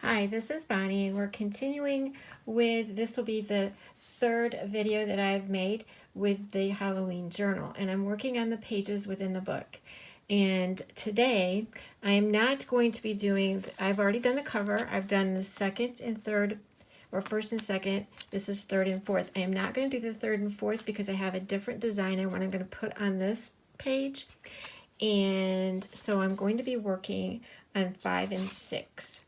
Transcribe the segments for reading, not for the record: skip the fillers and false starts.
Hi, this is Bonnie, and we're continuing with, this will be the third video that I've made with the Halloween journal, and I'm working on the pages within the book. And today, I'm not going to be doing, I've already done the cover, I've done the second and third, or first and second, this is third and fourth. I am not going to do the third and fourth because I have a different design and what I'm going to put on this page. And so I'm going to be working on 5 and 6.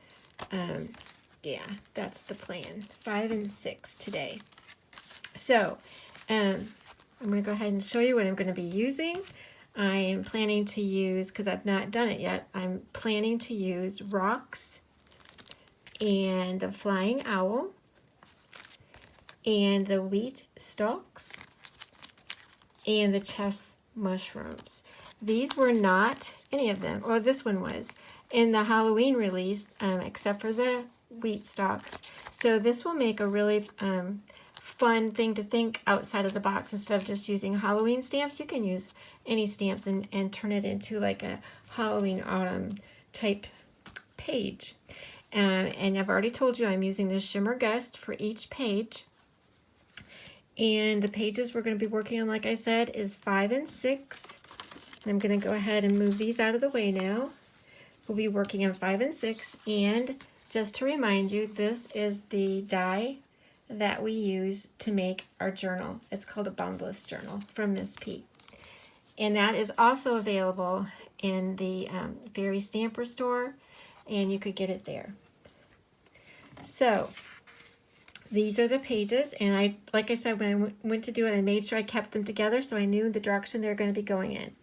Yeah, that's the plan. 5 and 6 today. So, I'm going to go ahead and show you what I'm going to be using. I am planning to use, because I've not done it yet, I'm planning to use rocks and the flying owl and the wheat stalks and the chest mushrooms. These were not, any of them, or this one was, in the Halloween release, except for the wheat stalks. So this will make a really fun thing to think outside of the box. Instead of just using Halloween stamps, you can use any stamps and turn it into like a Halloween autumn type page. And I've already told you I'm using this ShimmerGust for each page. And the pages we're going to be working on, like I said, is 5 and 6. I'm going to go ahead and move these out of the way now. We'll be working on 5 and 6, and just to remind you, this is the die that we use to make our journal. It's called a Boundless Journal from Miss P. And that is also available in the Fairy Stamper store, and you could get it there. So these are the pages, and I, like I said, when I went to do it, I made sure I kept them together so I knew the direction they're going to be going in.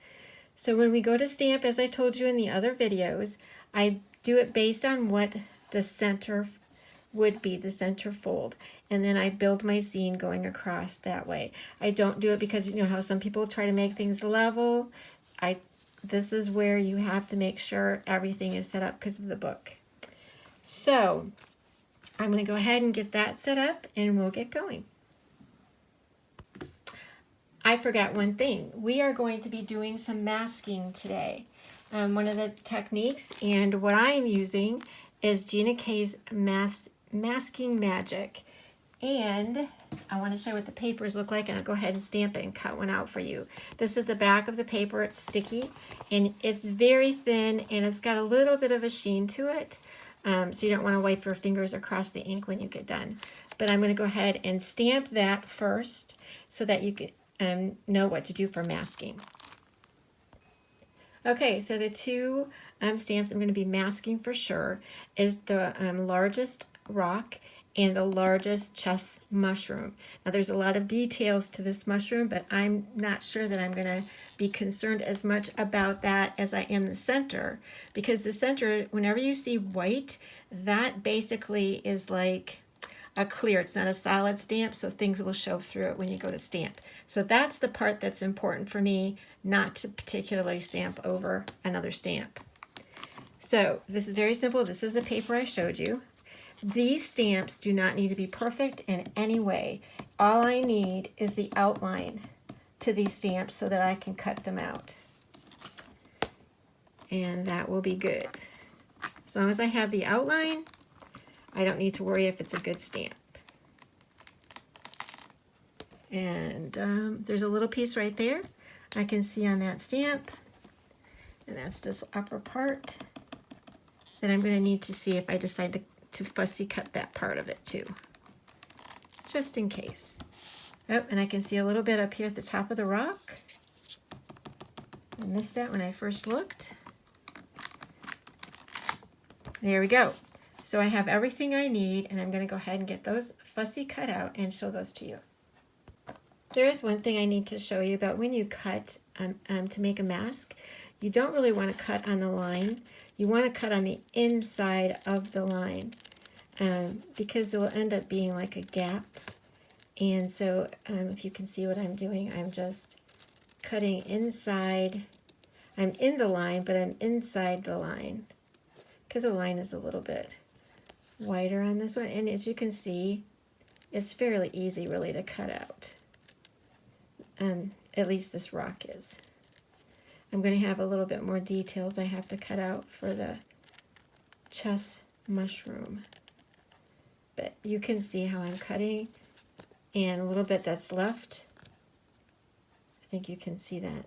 So when we go to stamp, as I told you in the other videos, I do it based on what the center would be, the center fold. And then I build my scene going across that way. I don't do it because you know how some people try to make things level. This is where you have to make sure everything is set up because of the book. So I'm going to go ahead and get that set up and we'll get going. I forgot one thing. We are going to be doing some masking today. One of the techniques, and what I am using is Gina K's Masking Magic. And I want to show you what the papers look like, and I'll go ahead and stamp it and cut one out for you. This is the back of the paper. It's sticky, and it's very thin, and it's got a little bit of a sheen to it. So you don't want to wipe your fingers across the ink when you get done. But I'm going to go ahead and stamp that first so that you can know what to do for masking. Okay, so the two stamps I'm going to be masking for sure is the largest rock and the largest chest mushroom. Now there's a lot of details to this mushroom, but I'm not sure that I'm going to be concerned as much about that as I am the center, because the center, whenever you see white, that basically is like a clear. It's not a solid stamp, so things will show through it when you go to stamp. So that's the part that's important for me, not to particularly stamp over another stamp. So this is very simple. This is the paper I showed you. These stamps do not need to be perfect in any way. All I need is the outline to these stamps so that I can cut them out. And that will be good. As long as I have the outline, I don't need to worry if it's a good stamp. And there's a little piece right there I can see on that stamp, and that's this upper part that I'm going to need to see if I decide to fussy cut that part of it too, just in case. Oh, and I can see a little bit up here at the top of the rock. I missed that when I first looked. There we go. So I have everything I need, and I'm going to go ahead and get those fussy cut out and show those to you. There is one thing I need to show you about when you cut to make a mask. You don't really want to cut on the line. You want to cut on the inside of the line because they'll end up being like a gap. And so if you can see what I'm doing, I'm just cutting inside. I'm in the line, but I'm inside the line because the line is a little bit wider on this one. And as you can see, it's fairly easy really to cut out. at least this rock is. I'm going to have a little bit more details I have to cut out for the chess mushroom. But you can see how I'm cutting, and a little bit that's left. I think you can see that.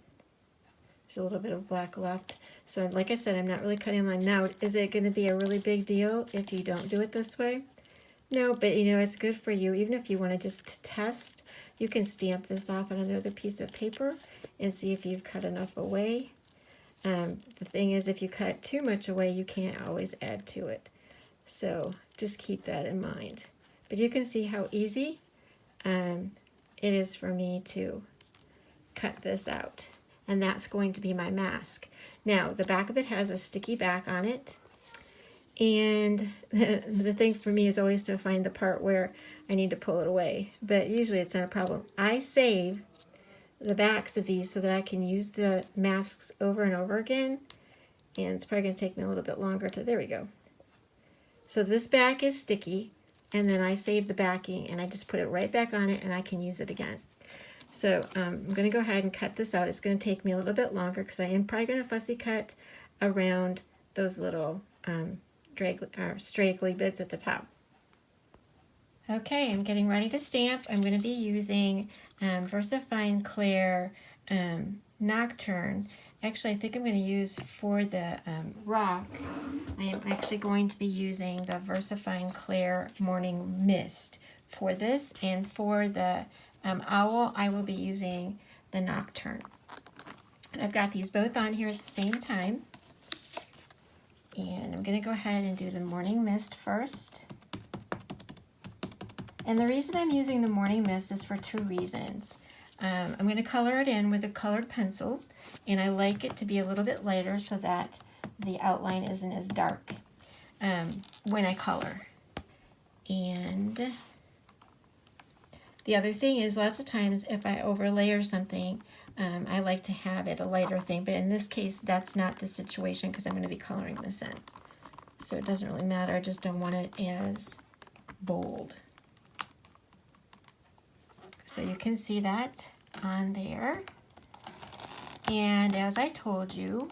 There's a little bit of black left. So like I said, I'm not really cutting line. Now, is it going to be a really big deal if you don't do it this way? No, but you know, it's good for you. Even if you want to just test, you can stamp this off on another piece of paper and see if you've cut enough away. The thing is, if you cut too much away, you can't always add to it. So just keep that in mind. But you can see how easy it is for me to cut this out. And that's going to be my mask. Now, the back of it has a sticky back on it. And the thing for me is always to find the part where I need to pull it away. But usually it's not a problem. I save the backs of these so that I can use the masks over and over again. And it's probably going to take me a little bit longer to, there we go. So this back is sticky, and then I save the backing and I just put it right back on it and I can use it again. So I'm going to go ahead and cut this out. It's going to take me a little bit longer because I am probably going to fussy cut around those little straggly bits at the top. Okay, I'm getting ready to stamp. I'm going to be using VersaFine Clear Nocturne. Actually, I think I'm going to use for the rock, I am actually going to be using the VersaFine Clear Morning Mist for this, and for the owl, I will be using the Nocturne. And I've got these both on here at the same time. And I'm going to go ahead and do the Morning Mist first. And the reason I'm using the Morning Mist is for two reasons. I'm going to color it in with a colored pencil, and I like it to be a little bit lighter so that the outline isn't as dark when I color. And the other thing is, lots of times if I overlay or something, I like to have it a lighter thing, but in this case that's not the situation because I'm going to be coloring this in. So it doesn't really matter, I just don't want it as bold. So you can see that on there. And as I told you,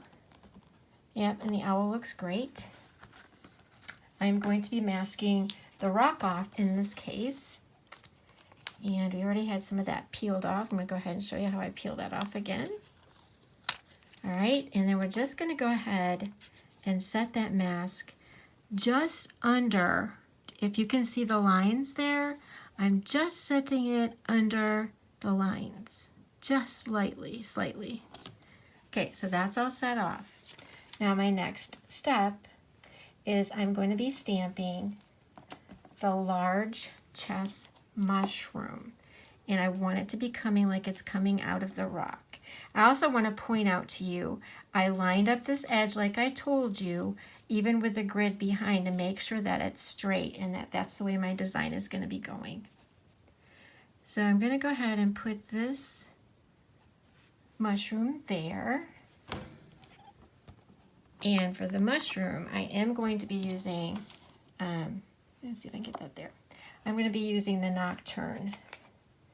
yep, and the owl looks great. I'm going to be masking the rock off in this case. And we already had some of that peeled off. I'm going to go ahead and show you how I peel that off again. All right, and then we're just going to go ahead and set that mask just under, if you can see the lines there, I'm just setting it under the lines, just slightly. Okay, so that's all set off. Now my next step is I'm going to be stamping the large chess mushroom, and I want it to be coming like it's coming out of the rock. I also want to point out to you, I lined up this edge like I told you, even with the grid behind, to make sure that it's straight and that that's the way my design is going to be going. So I'm going to go ahead and put this mushroom there. And for the mushroom, I am going to be using, let's see if I can get that there. I'm going to be using the Nocturne.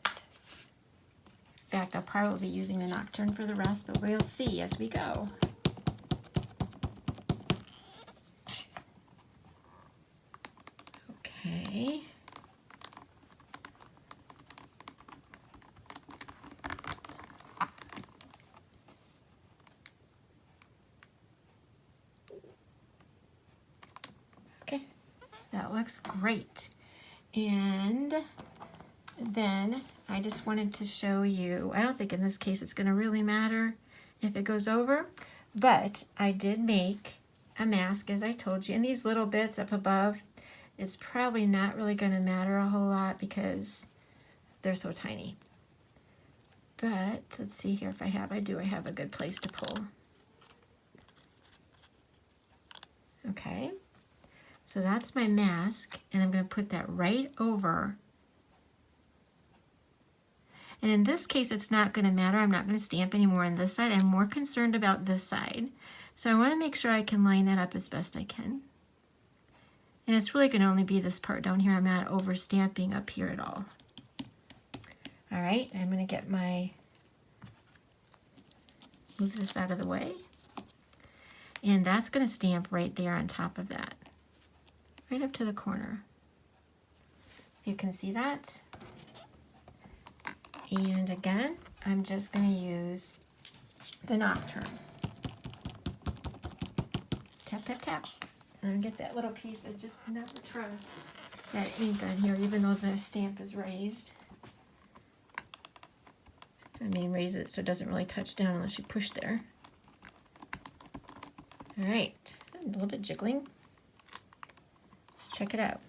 In fact, I'll probably be using the Nocturne for the rest, but we'll see as we go. Okay. Okay, that looks great. And then I just wanted to show you, I don't think in this case it's going to really matter if it goes over, but I did make a mask as I told you, and these little bits up above, it's probably not really going to matter a whole lot because they're so tiny. But let's see here if I have a good place to pull. Okay. So that's my mask, and I'm going to put that right over. And in this case, it's not going to matter. I'm not going to stamp anymore on this side. I'm more concerned about this side. So I want to make sure I can line that up as best I can. And it's really going to only be this part down here. I'm not over stamping up here at all. All right, I'm going to get my move this out of the way. And that's going to stamp right there on top of that, right up to the corner. You can see that. And again, I'm just going to use the Nocturne. Tap, tap, tap. And I get that little piece. I just never trust that ink on here, even though the stamp is raised. I mean, raise it so it doesn't really touch down unless you push there. All right, a little bit jiggling. Let's check it out.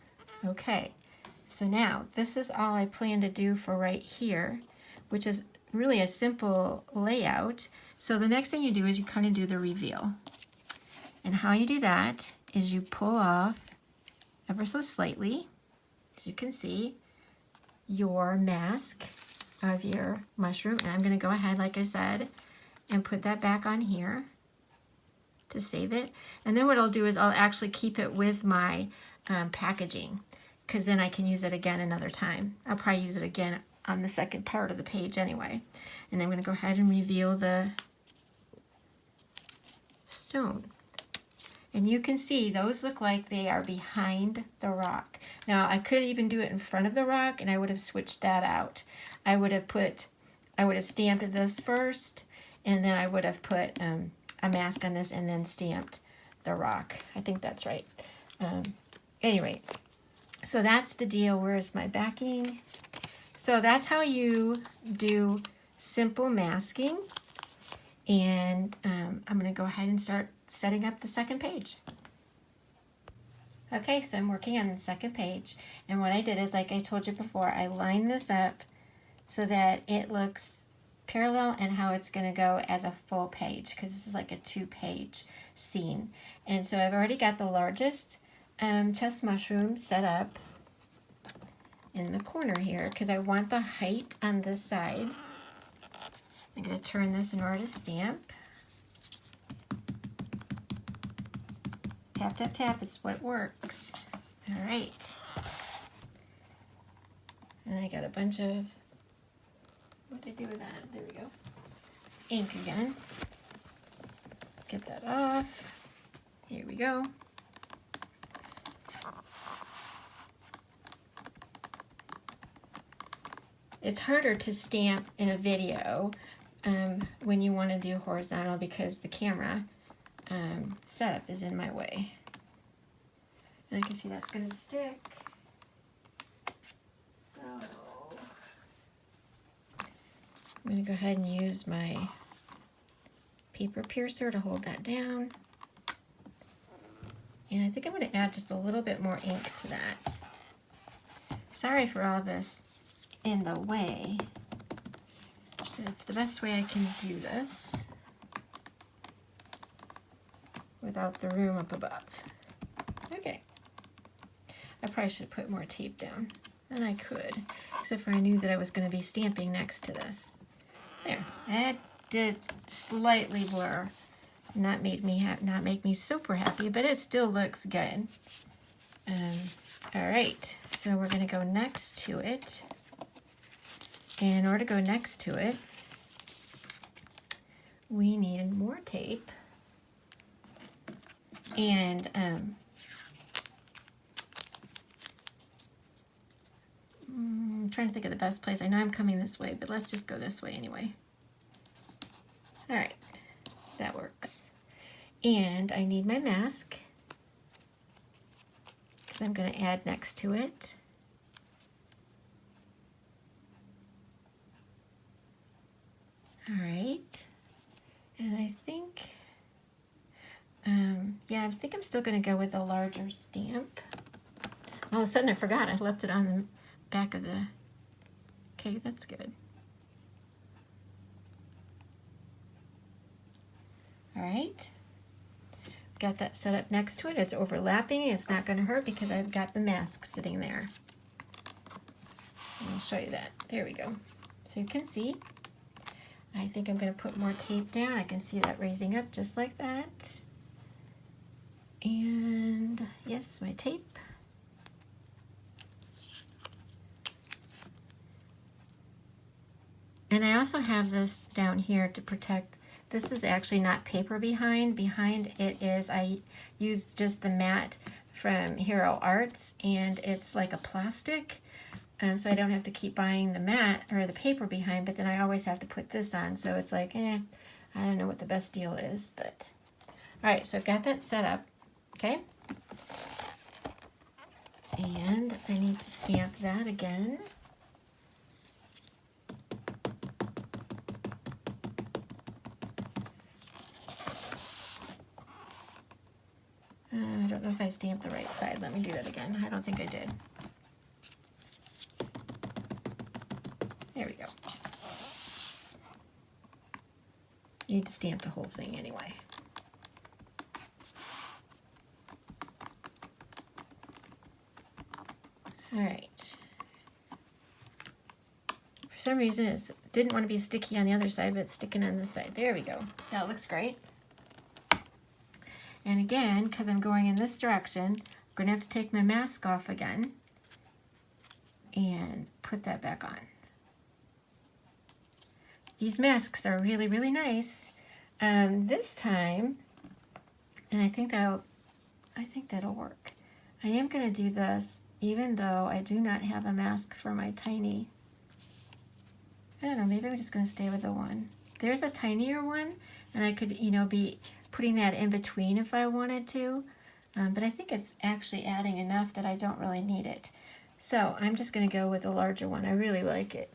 Okay, so now this is all I plan to do for right here, which is really a simple layout. So the next thing you do is you kind of do the reveal. And how you do that is you pull off ever so slightly, as you can see, your mask of your mushroom. And I'm going to go ahead, like I said, and put that back on here to save it. And then what I'll do is I'll actually keep it with my packaging, because then I can use it again another time. I'll probably use it again on the second part of the page anyway. And I'm going to go ahead and reveal the stone. And you can see those look like they are behind the rock. Now I could even do it in front of the rock, and I would have switched that out. I would have stamped this first, and then I would have put a mask on this and then stamped the rock. I think that's right. Anyway, so that's the deal. Where's my backing? So that's how you do simple masking. And I'm going to go ahead and start setting up the second page. Okay, so I'm working on the second page. And what I did is, like I told you before, I lined this up so that it looks parallel and how it's going to go as a full page, because this is like a 2-page scene. And so I've already got the largest chest mushroom set up in the corner here, because I want the height on this side. I'm going to turn this in order to stamp. Tap, tap, tap, it's what works. All right. And I got a bunch of, what did I do with that? There we go. Ink again. Get that off. Here we go. It's harder to stamp in a video when you want to do horizontal, because the camera setup is in my way. And I can see that's going to stick. So I'm going to go ahead and use my paper piercer to hold that down. And I think I'm going to add just a little bit more ink to that. Sorry for all this in the way. But it's the best way I can do this without the room up above. Okay. I probably should put more tape down. And I could, except for I knew that I was going to be stamping next to this. There. That did slightly blur. Not make me super happy, but it still looks good. All right. So we're going to go next to it. And in order to go next to it, we need more tape. And I'm trying to think of the best place. I know I'm coming this way, but let's just go this way anyway. All right, that works. And I need my mask, because I'm going to add next to it. All right, and I think, yeah, I think I'm still going to go with a larger stamp. All of a sudden I forgot, I left it on the back of the, okay, that's good. All right, got that set up next to it. It's overlapping, it's not going to hurt because I've got the mask sitting there. I'll show you that, there we go. So you can see, I think I'm going to put more tape down. I can see that raising up just like that. And yes, my tape. And I also have this down here to protect This is actually not paper behind. Behind it is, I used just the mat from Hero Arts, and it's like a plastic, so I don't have to keep buying the mat or the paper behind, but then I always have to put this on, so it's like, I don't know what the best deal is, but all right, so I've got that set up, okay? And I need to stamp that again. I don't know if I stamped the right side. Let me do that again. I don't think I did. There we go. You need to stamp the whole thing anyway. All right. For some reason, it didn't want to be sticky on the other side, but it's sticking on this side. There we go. That looks great. And again, because I'm going in this direction, I'm going to have to take my mask off again and put that back on. These masks are really, really nice. This time, and I think that'll work. I am going to do this even though I do not have a mask for my tiny. I don't know, maybe I'm just going to stay with the one. There's a tinier one, and I could, be putting that in between if I wanted to, but I think it's actually adding enough that I don't really need it. So I'm just going to go with the larger one. I really like it.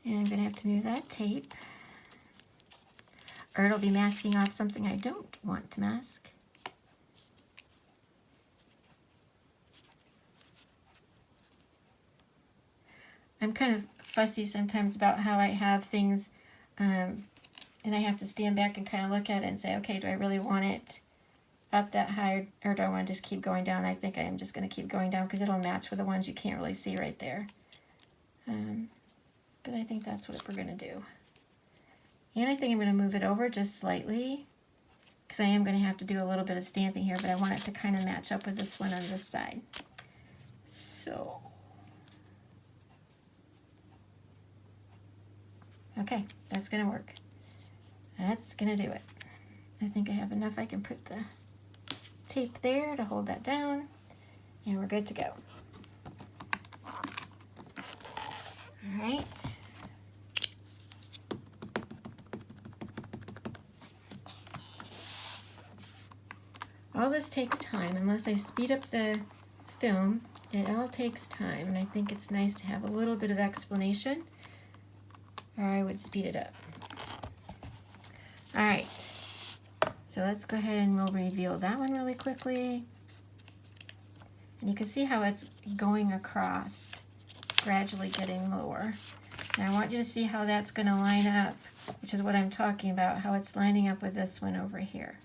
And I'm going to have to move that tape, or it'll be masking off something I don't want to mask. I'm kind of fussy sometimes about how I have things, and I have to stand back and kind of look at it and say, okay, do I really want it up that high, or do I want to just keep going down? I think I am just going to keep going down because it'll match with the ones you can't really see right there. But I think that's what we're going to do. And I think I'm going to move it over just slightly because I am going to have to do a little bit of stamping here, but I want it to kind of match up with this one on this side. So... okay, that's going to work. That's going to do it. I think I have enough. I can put the tape there to hold that down, and we're good to go. All right. All this takes time. Unless I speed up the film, it all takes time, and I think it's nice to have a little bit of explanation, or I would speed it up. All right, so let's go ahead and we'll reveal that one really quickly. And you can see how it's going across, gradually getting lower. And I want you to see how that's going to line up, which is what I'm talking about, how it's lining up with this one over here.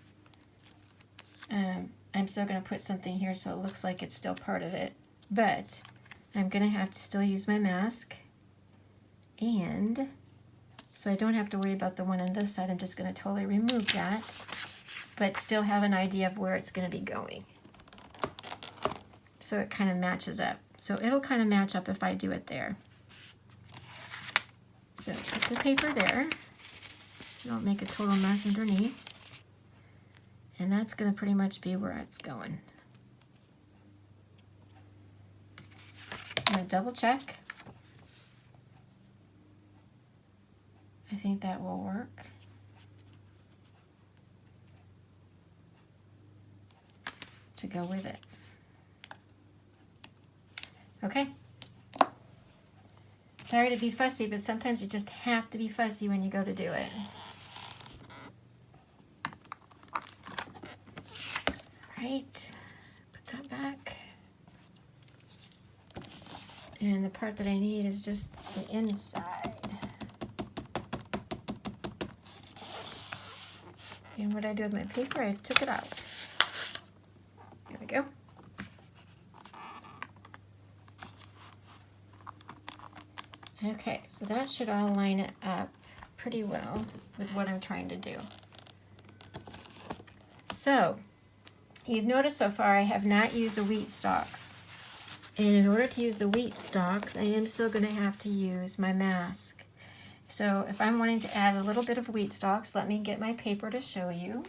I'm still going to put something here so it looks like it's still part of it, but I'm going to have to still use my mask. And so I don't have to worry about the one on this side. I'm just going to totally remove that, but still have an idea of where it's going to be going. So it kind of matches up. So it'll kind of match up if I do it there. So put the paper there. Don't make a total mess underneath. And that's going to pretty much be where it's going. I'm going to double check. I think that will work. To go with it. Okay. Sorry to be fussy, but sometimes you just have to be fussy when you go to do it. All right, put that back. And the part that I need is just the inside. And what I do with my paper, I took it out. There we go. Okay, so that should all line it up pretty well with what I'm trying to do. So, you've noticed so far I have not used the wheat stalks. And in order to use the wheat stalks, I am still going to have to use my mask. So if I'm wanting to add a little bit of wheat stalks, let me get my paper to show you.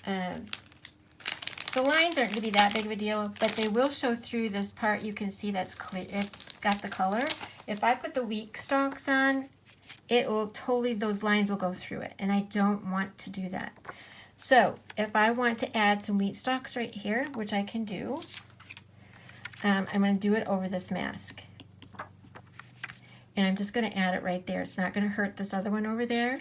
The lines aren't going to be that big of a deal, but they will show through this part. You can see that's clear. It's got the color. If I put the wheat stalks on, it will totally, those lines will go through it, and I don't want to do that. So if I want to add some wheat stalks right here, which I can do, I'm going to do it over this mask. And I'm just going to add it right there. It's not going to hurt this other one over there.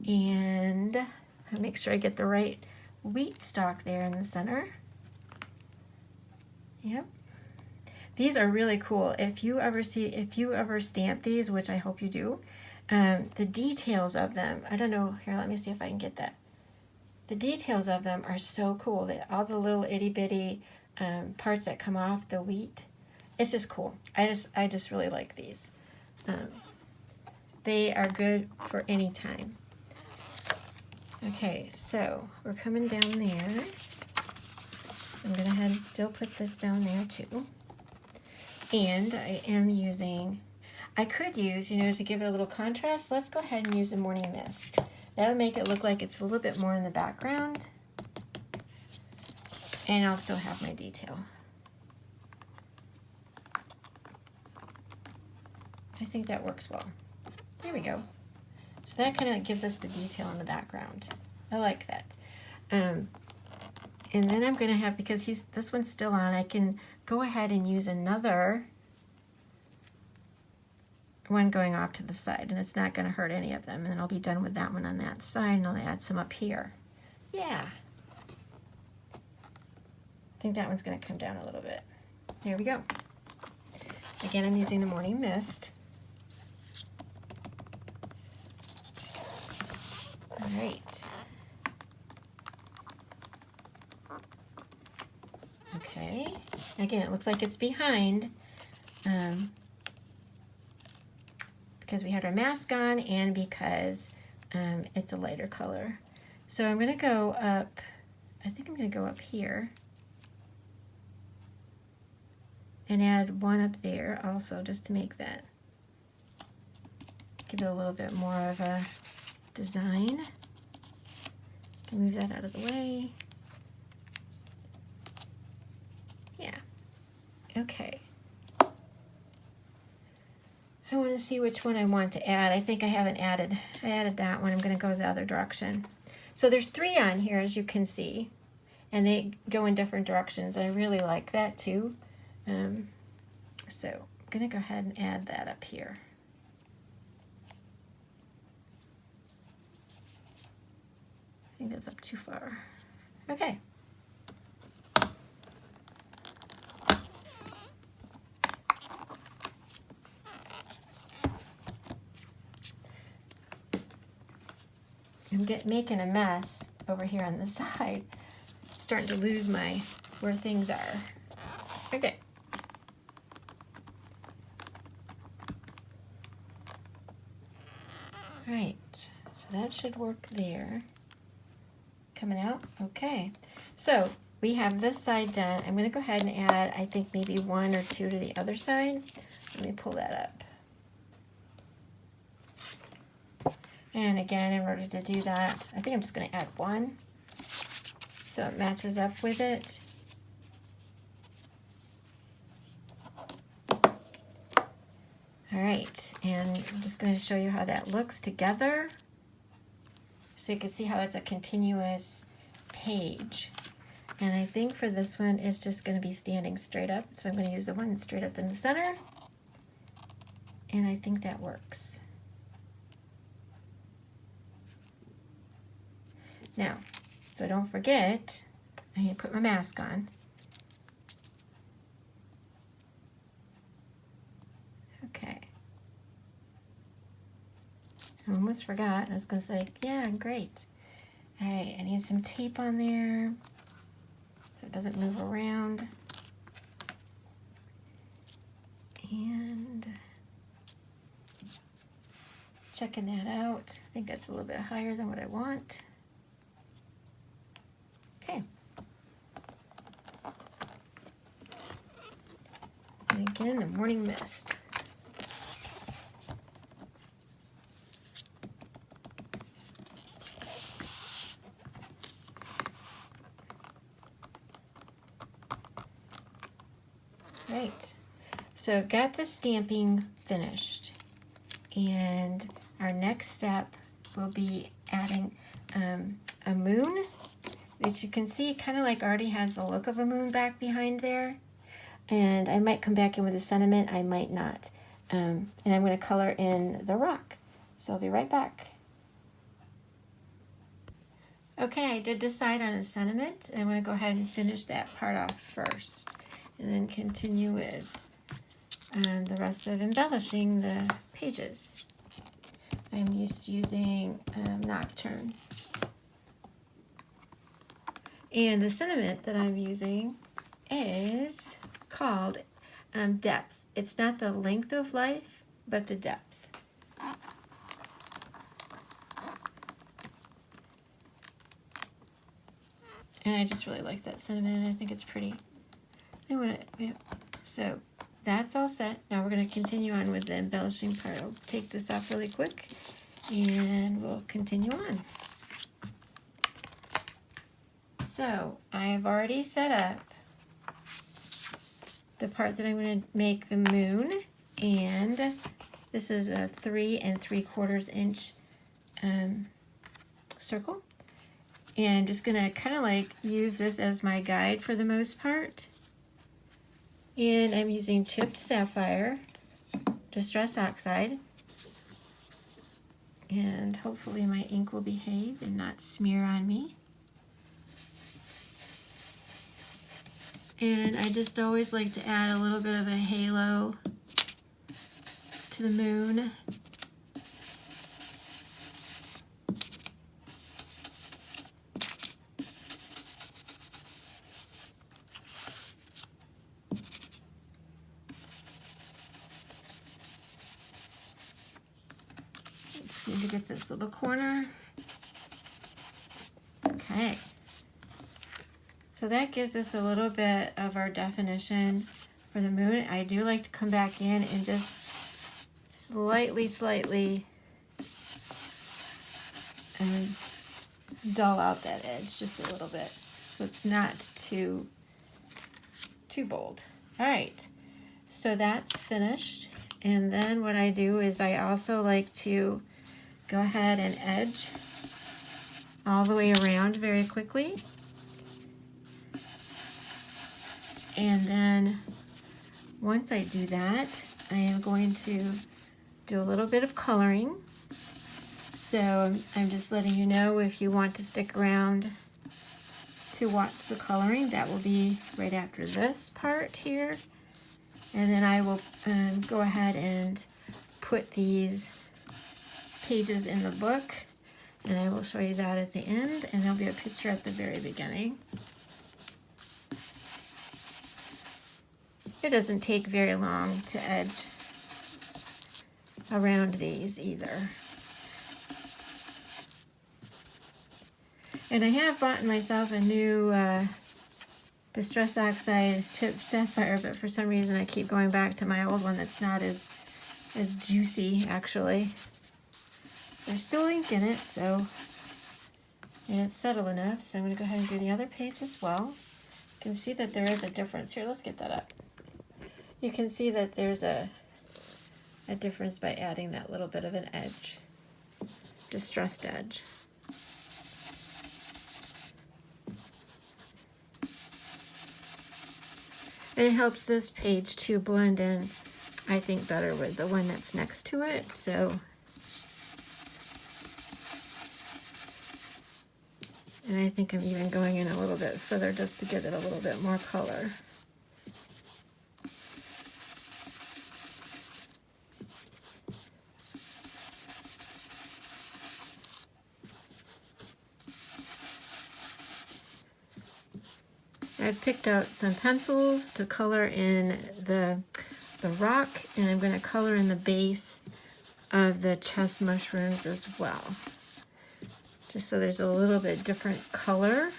And I'll make sure I get the right wheat stalk there in the center. Yep. These are really cool. If you ever stamp these, which I hope you do, the details of them, I don't know, here, let me see if I can get that. The details of them are so cool. All the little itty bitty parts that come off the wheat, it's just cool. I just really like these. They are good for any time. Okay, so we're coming down there. I'm going to ahead and still put this down there too. And I am using, I could use, to give it a little contrast, let's go ahead and use the Morning Mist. That'll make it look like it's a little bit more in the background. And I'll still have my detail. I think that works well. There we go. So that kind of gives us the detail in the background. I like that. And then I'm going to have, because this one's still on, I can go ahead and use another one going off to the side, and it's not going to hurt any of them. And then I'll be done with that one on that side, and I'll add some up here. Yeah. I think that one's going to come down a little bit. There we go. Again, I'm using the Morning Mist. All right. Okay. Again, it looks like it's behind because we had our mask on and because it's a lighter color. So I'm going to go up, I think I'm going to go up here and add one up there also, just to make that, give it a little bit more of a design. Can move that out of the way. Yeah. Okay. I want to see which one I want to add. I think I haven't added. I added that one. I'm going to go the other direction. So there's 3 on here, as you can see, and they go in different directions. I really like that too. So I'm going to go ahead and add that up here. I think that's up too far. Okay. I'm making a mess over here on the side. Starting to lose where things are. Okay. All right, so that should work there. Coming out, okay. So we have this side done. I'm gonna go ahead and add, I think maybe 1 or 2 to the other side. Let me pull that up. And again, in order to do that, I think I'm just gonna add 1 so it matches up with it. All right, and I'm just going to show you how that looks together so you can see how it's a continuous page. And I think for this one, it's just going to be standing straight up. So I'm going to use the one straight up in the center. And I think that works. Now, so don't forget, I need to put my mask on. Okay. I almost forgot. I was going to say, yeah, great. All right, I need some tape on there so it doesn't move around. And checking that out. I think that's a little bit higher than what I want. Okay. in the morning mist. Right, so I've got the stamping finished, and our next step will be adding a moon, which you can see kind of like already has the look of a moon back behind there. And I might come back in with a sentiment, I might not. And I'm going to color in the rock. So I'll be right back. Okay, I did decide on a sentiment. I'm going to go ahead and finish that part off first, and then continue with the rest of embellishing the pages. I'm used to using Nocturne. And the sentiment that I'm using is called depth. It's not the length of life, but the depth. And I just really like that sentiment. I think it's pretty. So that's all set. Now we're going to continue on with the embellishing part. I'll take this off really quick and we'll continue on. So I've already set up the part that I'm going to make the moon, and this is a 3 3/4 inch circle. And I'm just going to kind of like use this as my guide for the most part. And I'm using chipped sapphire, distress oxide, and hopefully my ink will behave and not smear on me. And I just always like to add a little bit of a halo to the moon. Just need to get this little corner. Okay. So that gives us a little bit of our definition for the moon. I do like to come back in and just slightly dull out that edge just a little bit, so it's not too bold. All right, so that's finished. And then what I do is I also like to go ahead and edge all the way around very quickly. And then once I do that, I am going to do a little bit of coloring. So I'm just letting you know, if you want to stick around to watch the coloring, that will be right after this part here. And then I will go ahead and put these pages in the book, and I will show you that at the end, and there'll be a picture at the very beginning. It doesn't take very long to edge around these either. And I have bought myself a new Distress Oxide Chipped Sapphire, but for some reason I keep going back to my old one that's not as juicy, actually. There's still ink in it, so, and it's subtle enough, so I'm going to go ahead and do the other page as well. You can see that there is a difference here. Let's get that up. You can see that there's a difference by adding that little bit of an edge, distressed edge. And it helps this page to blend in, I think, better with the one that's next to it. So, and I think I'm even going in a little bit further just to give it a little bit more color. I've picked out some pencils to color in the rock, and I'm going to color in the base of the chest mushrooms as well, just so there's a little bit different color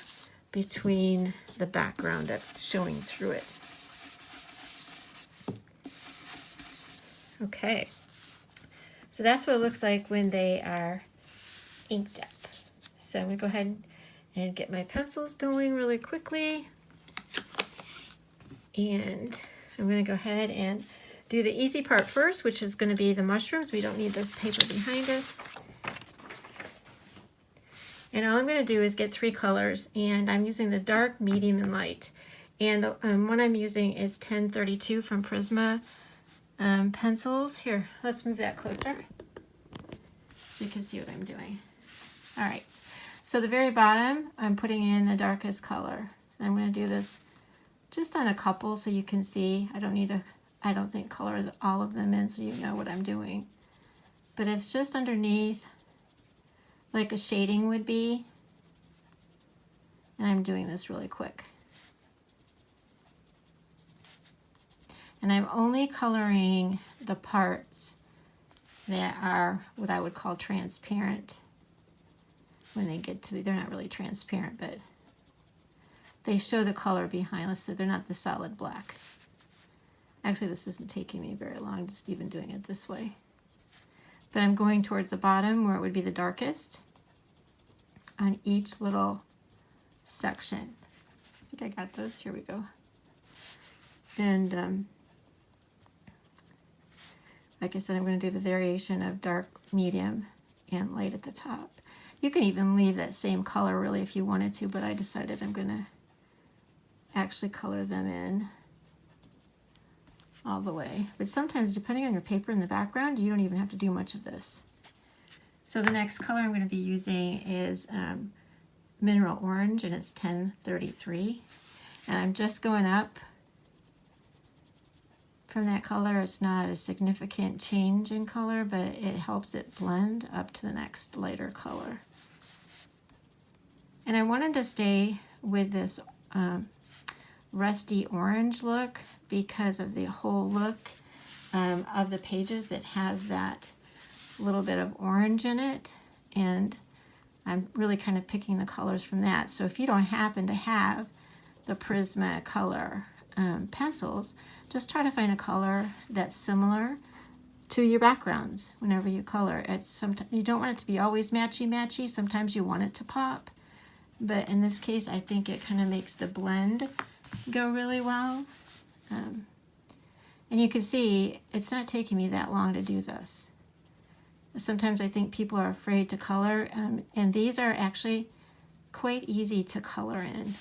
between the background that's showing through it. Okay, so that's what it looks like when they are inked up. So I'm going to go ahead and get my pencils going really quickly. And I'm going to go ahead and do the easy part first, which is going to be the mushrooms. We don't need this paper behind us. And all I'm going to do is get 3 colors, and I'm using the dark, medium, and light. And the one I'm using is 1032 from Prisma pencils. Here, let's move that closer so you can see what I'm doing. All right, so the very bottom, I'm putting in the darkest color. And I'm going to do this just on a couple so you can see. I don't need to, I don't think, color all of them in so you know what I'm doing. But it's just underneath, like a shading would be. And I'm doing this really quick. And I'm only coloring the parts that are what I would call transparent. When they get to be, they're not really transparent, but they show the color behind. Let's say they're not the solid black. Actually, this isn't taking me very long, just even doing it this way. But I'm going towards the bottom where it would be the darkest on each little section. I think I got those. Here we go. And like I said, I'm going to do the variation of dark, medium, and light at the top. You can even leave that same color really if you wanted to, but I decided I'm going to actually color them in all the way. But sometimes, depending on your paper in the background, you don't even have to do much of this. So the next color I'm going to be using is Mineral Orange, and it's 1033. And I'm just going up from that color. It's not a significant change in color, but it helps it blend up to the next lighter color. And I wanted to stay with this rusty orange look because of the whole look of the pages. It has that little bit of orange in it, and I'm really kind of picking the colors from that. So if you don't happen to have the Prisma color pencils, just try to find a color that's similar to your backgrounds whenever you color. You don't want it to be always matchy-matchy. Sometimes you want it to pop. But in this case, I think it kind of makes the blend go really well. And you can see it's not taking me that long to do this. Sometimes I think people are afraid to color, and these are actually quite easy to color in.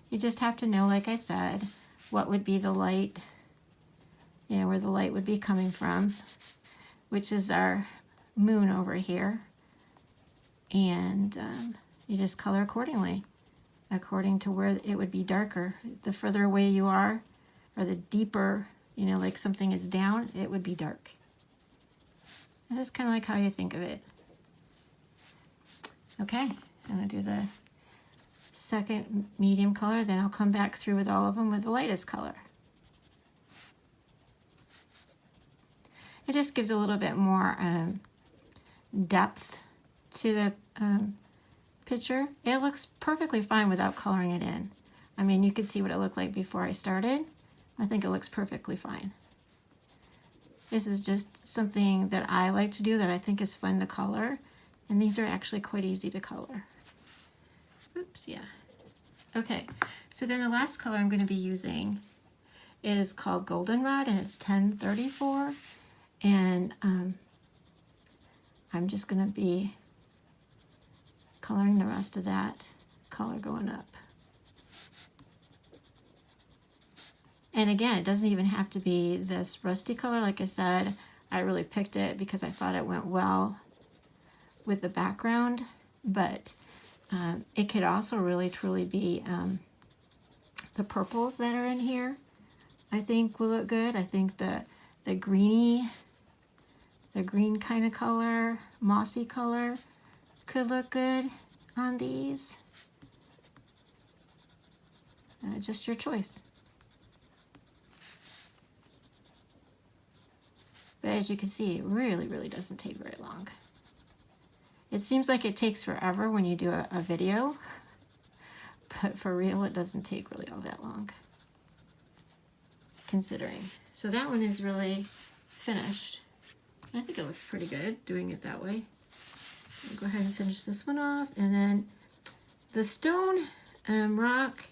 You just have to know, like I said, what would be the light, you know, where the light would be coming from, which is our moon over here. And you just color accordingly, according to where it would be darker. The further away you are, or the deeper, you know, like something is down, it would be dark. And that's kind of like how you think of it. Okay, I'm going to do the second medium color, then I'll come back through with all of them with the lightest color. It just gives a little bit more depth to the picture. It looks perfectly fine without coloring it in. I mean, you could see what it looked like before I started. I think it looks perfectly fine. This is just something that I like to do that I think is fun to color, and these are actually quite easy to color. Oops, yeah. Okay, so then the last color I'm going to be using is called Goldenrod, and it's 1034, and I'm just going to be coloring the rest of that color going up. And again, it doesn't even have to be this rusty color. Like I said, I really picked it because I thought it went well with the background, but it could also really truly be the purples that are in here. I think will look good. I think the green kind of color, mossy color, could look good on these. Just your choice. But as you can see, it really, really doesn't take very long. It seems like it takes forever when you do a video, but for real, it doesn't take really all that long, considering. So that one is really finished. I think it looks pretty good doing it that way. I'll go ahead and finish this one off, and then the stone rock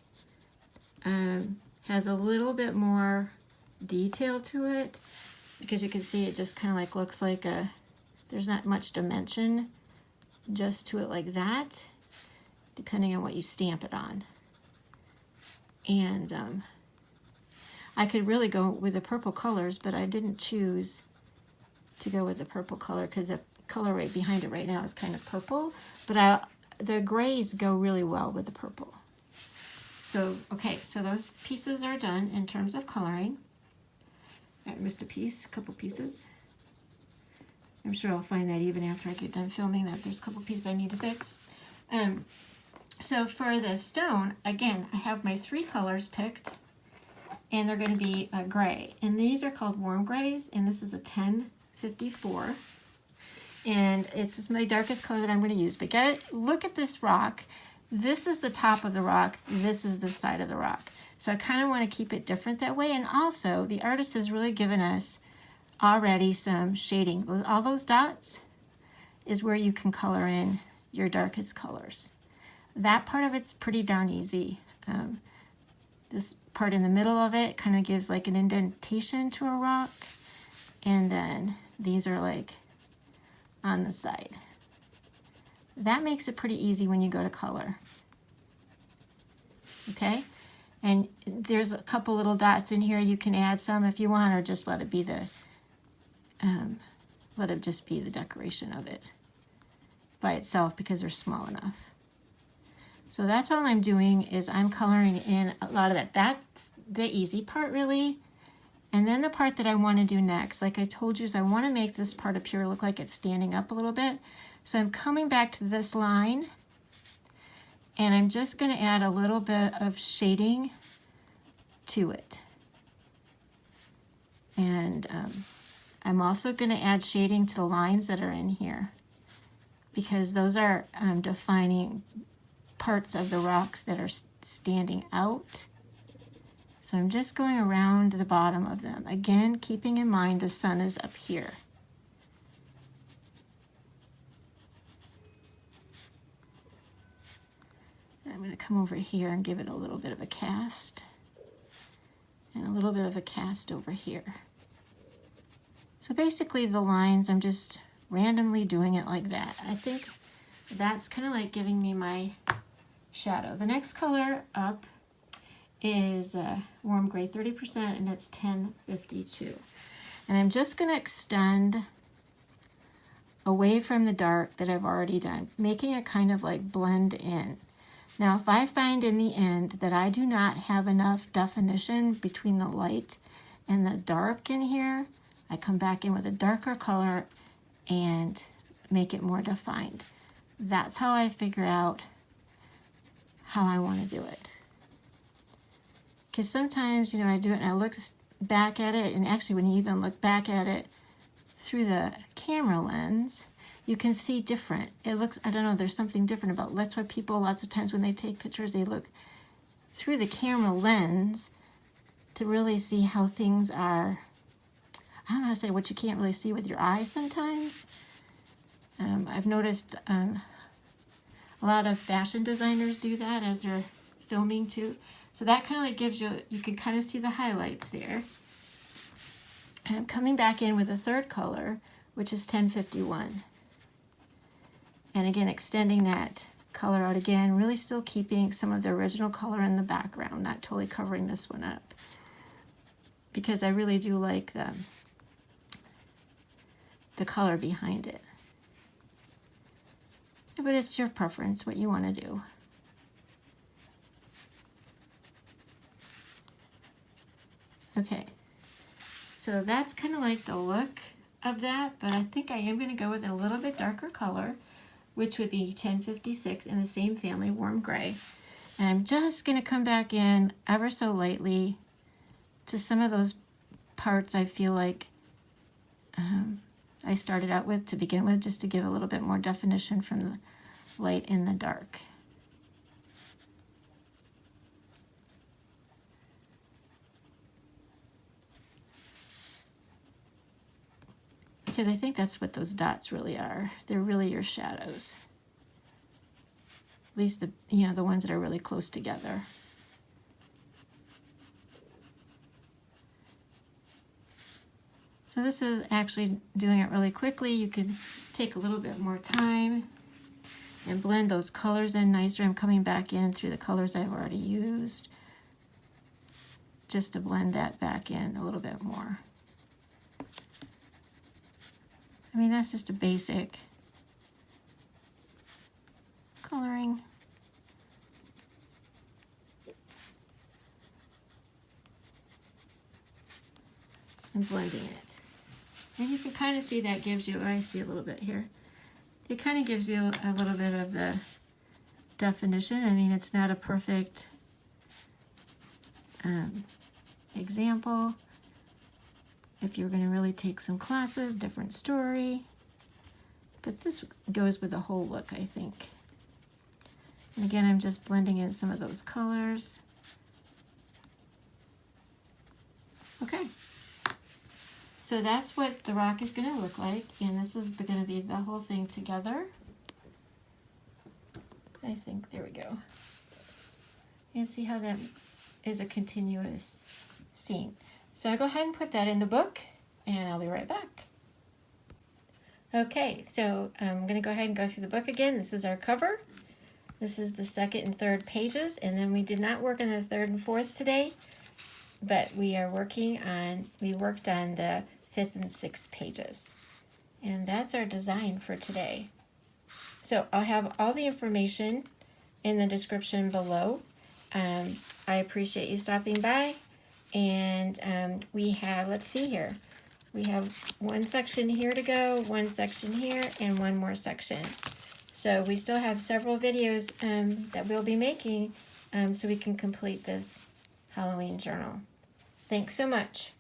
has a little bit more detail to it, because you can see it just kind of like looks like there's not much dimension just to it like that, depending on what you stamp it on. And I could really go with the purple colors, but I didn't choose to go with the purple color because the color right behind it right now is kind of purple, but the grays go really well with the purple. So, okay, so those pieces are done in terms of coloring. I missed a couple pieces. I'm sure I'll find that even after I get done filming that there's a couple pieces I need to fix. So for the stone, again, I have my 3 colors picked, and they're going to be gray. And these are called warm grays, and this is a 1054. And it's my darkest color that I'm going to use. But look at this rock. This is the top of the rock. This is the side of the rock. So I kind of want to keep it different that way. And also, the artist has really given us already some shading. All those dots is where you can color in your darkest colors. That part of it's pretty darn easy. This part in the middle of it kind of gives like an indentation to a rock. And then these are like on the side. That makes it pretty easy when you go to color. Okay? And there's a couple little dots in here. You can add some if you want, or just let it be just be the decoration of it by itself because they're small enough. So that's all I'm doing is I'm coloring in a lot of that. That's the easy part really. And then the part that I want to do next, like I told you, is I want to make this part up here look like it's standing up a little bit. So I'm coming back to this line, and I'm just going to add a little bit of shading to it. And I'm also going to add shading to the lines that are in here, because those are defining parts of the rocks that are standing out. So I'm just going around the bottom of them. Again, keeping in mind the sun is up here. I'm going to come over here and give it a little bit of a cast. And a little bit of a cast over here. So basically the lines, I'm just randomly doing it like that. I think that's kind of like giving me my shadow. The next color up is warm gray 30%, and it's 1052. And I'm just going to extend away from the dark that I've already done, making it kind of like blend in. Now, if I find in the end that I do not have enough definition between the light and the dark in here, I come back in with a darker color and make it more defined. That's how I figure out how I want to do it. Because sometimes, I do it and I look back at it, and actually when you even look back at it through the camera lens, you can see different. It looks, I don't know, there's something different about it. That's why people lots of times when they take pictures, they look through the camera lens to really see how things are. I don't know how to say what you can't really see with your eyes sometimes. I've noticed a lot of fashion designers do that as they're filming too. So that kind of like gives you can kind of see the highlights there. And I'm coming back in with a third color, which is 1051. And again, extending that color out again, really still keeping some of the original color in the background, not totally covering this one up. Because I really do like the color behind it. But it's your preference, what you want to do. Okay, so that's kind of like the look of that, but I think I am going to go with a little bit darker color, which would be 1056 in the same family, warm gray. And I'm just going to come back in ever so lightly to some of those parts I feel like I started out with to begin with, just to give a little bit more definition from the light and the dark. because I think that's what those dots really are. They're really your shadows. At least the, you know, the ones that are really close together. So this is actually doing it really quickly. You could take a little bit more time and blend those colors in nicer. I'm coming back in through the colors I've already used just to blend that back in a little bit more. I mean, that's just a basic coloring. And blending it. And you can kind of see that gives you, I see a little bit here. It kind of gives you a little bit of the definition. I mean, it's not a perfect example. If you're going to really take some classes, different story. But this goes with the whole look, I think. And again, I'm just blending in some of those colors. Okay. So that's what the rock is going to look like, and this is going to be the whole thing together. I think, there we go. And see how that is a continuous scene. So I'll go ahead and put that in the book, and I'll be right back. Okay, so I'm going to go ahead and go through the book again. This is our cover. This is the second and third pages, and then we did not work on the third and fourth today, but we worked on the 5th and 6th pages. And that's our design for today. So I'll have all the information in the description below. I appreciate you stopping by. And we have, let's see here, we have one section here to go, one section here, and one more section. So we still have several videos that we'll be making so we can complete this Halloween journal. Thanks so much.